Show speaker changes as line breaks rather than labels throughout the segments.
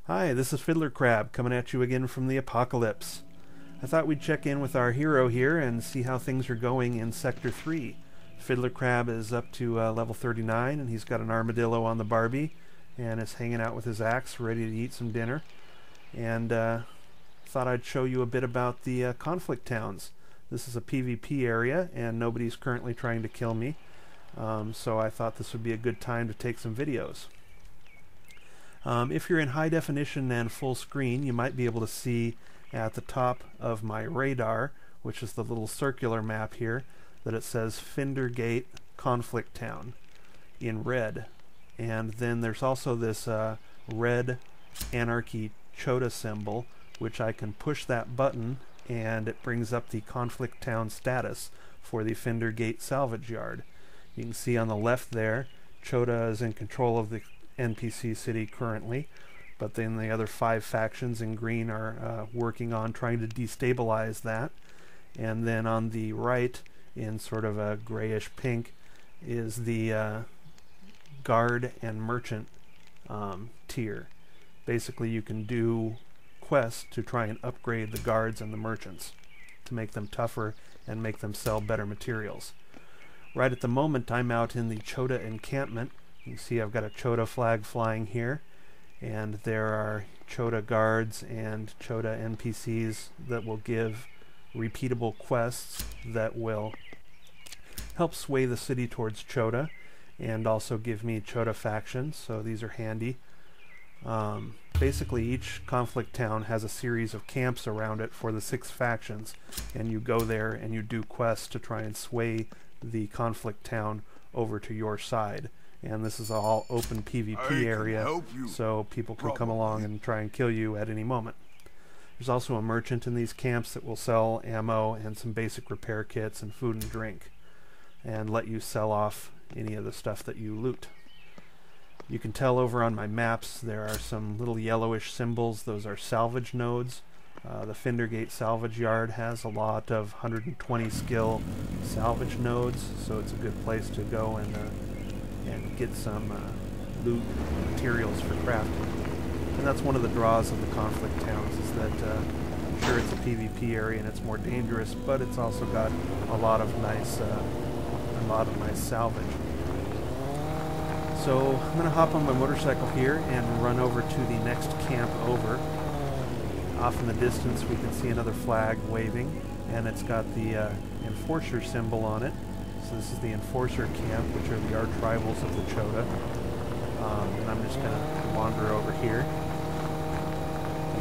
Hi, this is Fiddler Crab coming at you again from the apocalypse. I thought we'd check in with our hero here and see how things are going in Sector 3. Fiddler Crab is up to level 39 and he's got an armadillo on the Barbie and is hanging out with his axe ready to eat some dinner. And thought I'd show you a bit about the conflict towns. This is a PvP area and nobody's currently trying to kill me. So I thought this would be a good time to take some videos. If you're in high definition and full screen, you might be able to see at the top of my radar, which is the little circular map here, that it says Fender Gate Conflict Town in red. And then there's also this red Anarchy Chota symbol, which I can push that button and it brings up the Conflict Town status for the Fender Gate Salvage Yard. You can see on the left there, Chota is in control of the NPC city currently, but then the other 5 factions in green are working on trying to destabilize that. And then on the right, in sort of a grayish pink, is the guard and merchant tier. Basically, you can do quests to try and upgrade the guards and the merchants to make them tougher and make them sell better materials. Right at the moment, I'm out in the Chota encampment. You can see I've got a Chota flag flying here, and there are Chota guards and Chota NPCs that will give repeatable quests that will help sway the city towards Chota and also give me Chota factions, so these are handy. Basically, each conflict town has a series of camps around it for the 6 factions, and you go there and you do quests to try and sway the conflict town over to your side. And this is all open PvP area, so people can come along and try and kill you at any moment. There's also a merchant in these camps that will sell ammo and some basic repair kits and food and drink, and let you sell off any of the stuff that you loot. You can tell over on my maps there are some little yellowish symbols. Those are salvage nodes. The Fender Gate Salvage Yard has a lot of 120 skill salvage nodes, so it's a good place to go and get some loot materials for crafting. And that's one of the draws of the conflict towns, is that sure, it's a PvP area and it's more dangerous, but it's also got a lot of nice salvage. So I'm going to hop on my motorcycle here and run over to the next camp over. Off in the distance we can see another flag waving, and it's got the enforcer symbol on it. So this is the enforcer camp, which are the arch-rivals of the Chota. And I'm just going to wander over here.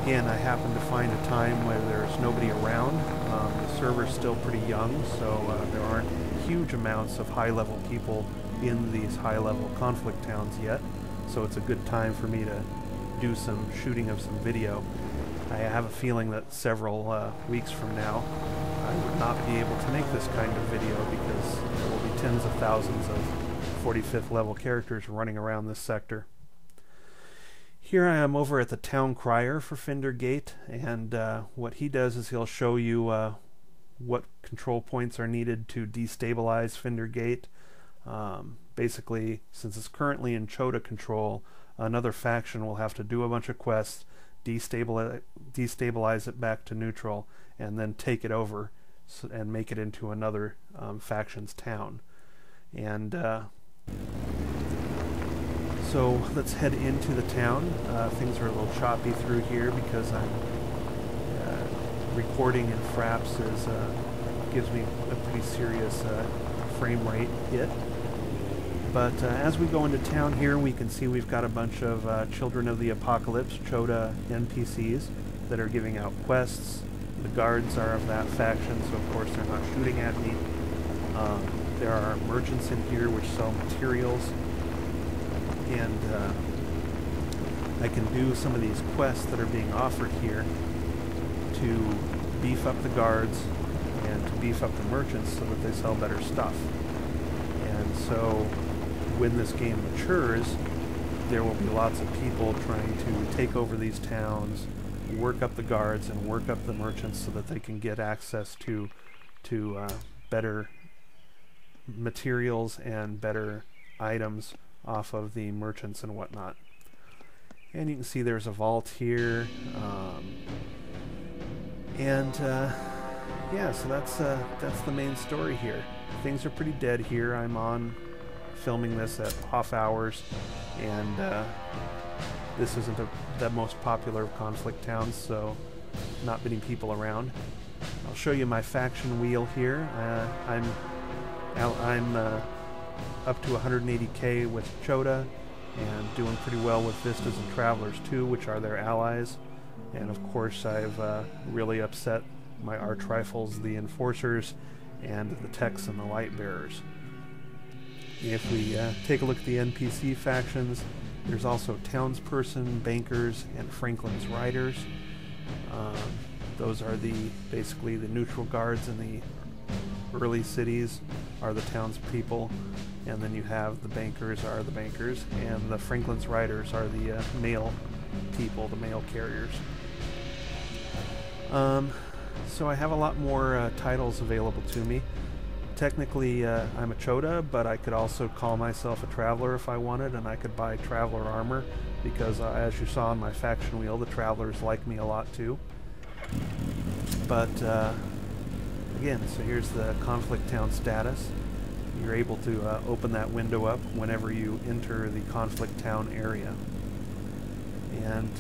Again, I happen to find a time where there's nobody around. The server's still pretty young, so there aren't huge amounts of high-level people in these high-level conflict towns yet. So it's a good time for me to do some shooting of some video. I have a feeling that several weeks from now I would not be able to make this kind of video because there will be tens of thousands of 45th level characters running around this sector. Here I am over at the town crier for Fender Gate, and what he does is he'll show you what control points are needed to destabilize Fender Gate. Basically, since it's currently in Chota control, another faction will have to do a bunch of quests, destabilize it back to neutral, and then take it over and make it into another faction's town. And so let's head into the town. Things are a little choppy through here because I'm recording in fraps gives me a pretty serious frame rate hit. But as we go into town here, we can see we've got a bunch of Children of the Apocalypse, Chota NPCs, that are giving out quests. The guards are of that faction, so of course they're not shooting at me. There are merchants in here which sell materials, and I can do some of these quests that are being offered here to beef up the guards and to beef up the merchants so that they sell better stuff. And so when this game matures, there will be lots of people trying to take over these towns, work up the guards and work up the merchants so that they can get access to better materials and better items off of the merchants and whatnot. And you can see there's a vault here. Yeah, so that's the main story here. Things are pretty dead here. I'm on filming this at off hours, and this isn't the most popular of conflict towns, so not many people around. I'll show you my faction wheel here. I'm up to 180k with Chota, and doing pretty well with Vistas and Travelers too, which are their allies. And of course I've really upset my arch rifles, the Enforcers, and the Techs and the Light Bearers. If we take a look at the NPC factions, there's also Townsperson, Bankers, and Franklin's Riders. Those are basically the neutral guards in the early cities are the townspeople, and then you have the Bankers are the Bankers, and the Franklin's Riders are the mail people, the mail carriers. So I have a lot more titles available to me. Technically, I'm a Chota, but I could also call myself a Traveler if I wanted, and I could buy Traveler armor, because as you saw on my faction wheel, the Travelers like me a lot too. But again, so here's the conflict town status. You're able to open that window up whenever you enter the conflict town area. And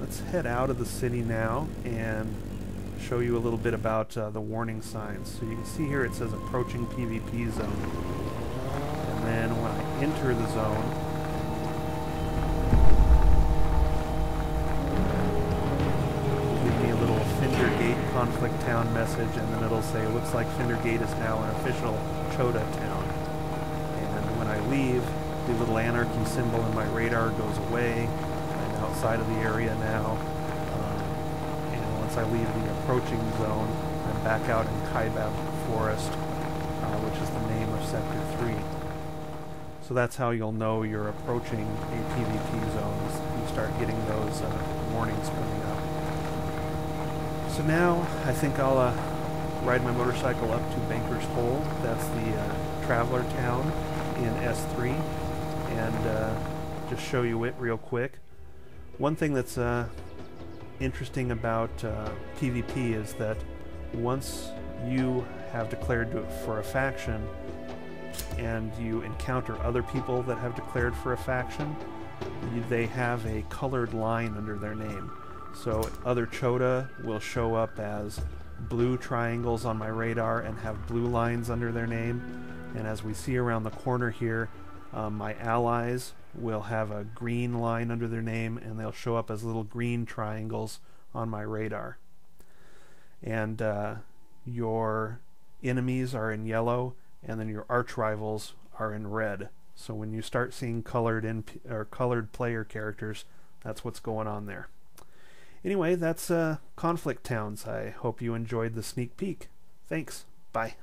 let's head out of the city now and show you a little bit about the warning signs. So you can see here it says approaching PvP zone. And then when I enter the zone, it'll give me a little Fender Gate conflict town message, and then it'll say, looks like Fender Gate is now an official Chota town. And when I leave, the little anarchy symbol in my radar goes away. I'm outside of the area now. Once I leave the approaching zone, I'm back out in Kaibab Forest, which is the name of Sector 3. So that's how you'll know you're approaching a PvP zone, is you start getting those warnings coming up. So now I think I'll ride my motorcycle up to Banker's Hole. That's the Traveler town in S3, and just show you it real quick. One thing that's interesting about PvP is that once you have declared for a faction and you encounter other people that have declared for a faction, they have a colored line under their name. So other Chota will show up as blue triangles on my radar and have blue lines under their name. And as we see around the corner here, my allies will have a green line under their name, and they'll show up as little green triangles on my radar. And your enemies are in yellow, and then your arch rivals are in red. So when you start seeing colored player characters, that's what's going on there. Anyway, that's conflict towns. I hope you enjoyed the sneak peek. Thanks. Bye.